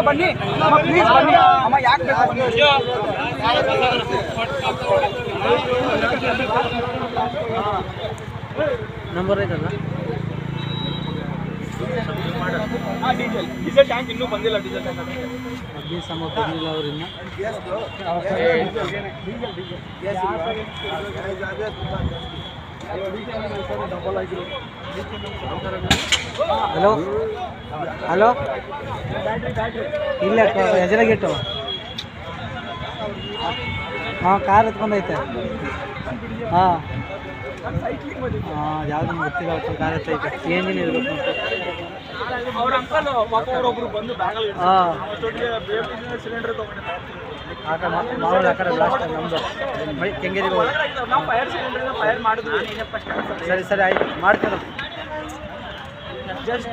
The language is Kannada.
ಬನ್ನಿ ಪ್ಲೀಸ್ ಬನ್ನಿ ಅಮ್ಮ ಯಾಕೆ ಬೇಕು ನಂಬರ್ ಐತಲ್ಲ ಡೀಸೆಲ್ ಟ್ಯಾಂಕ್ ಇನ್ನೂ ಬಂದಿಲ್ಲ ಡೀಸೆಲ್ ಟ್ಯಾಂಕ್ ಅಗ್ನಿ ಸಮ ಬಂದಿಲ್ಲ ಅವರಿಂದ ಹಲೋ ಹಲೋ ಇಲ್ಲ ಹೆಜರಾಗಿಟ್ಟು ಹಾಂ ಕಾರ್ ಎತ್ಕೊಂಡೈತೆ ಹಾಂ ಯಾವ್ದು ಗೊತ್ತಿಲ್ಲ ಕಾರ್ ಎತ್ತೈತೆ ಏನಿಲ್ಲ ಇರ್ಬೇಕು ಅವ್ರ ಅಂಕಲ್ ಒಬ್ಬರು ಬಂದು ಬ್ಯಾಗಲ್ಲಿ ಹಾಂ ಸಿಲಿಂಡರ್ ಮಾವಳ ಹಾಕಾರ ಲಾಸ್ಟ್ ನಮ್ಮದು ಕೆಂಗೇರಿ ನಾವು ಫೈರ್ ಸಿಲಿಂಡರ್ ಫೈರ್ ಮಾಡಿದ್ವಿ ಸರಿ ಸರಿ ಆಯ್ತು ಮಾಡ್ತೀನಿ ಜಸ್ಟ್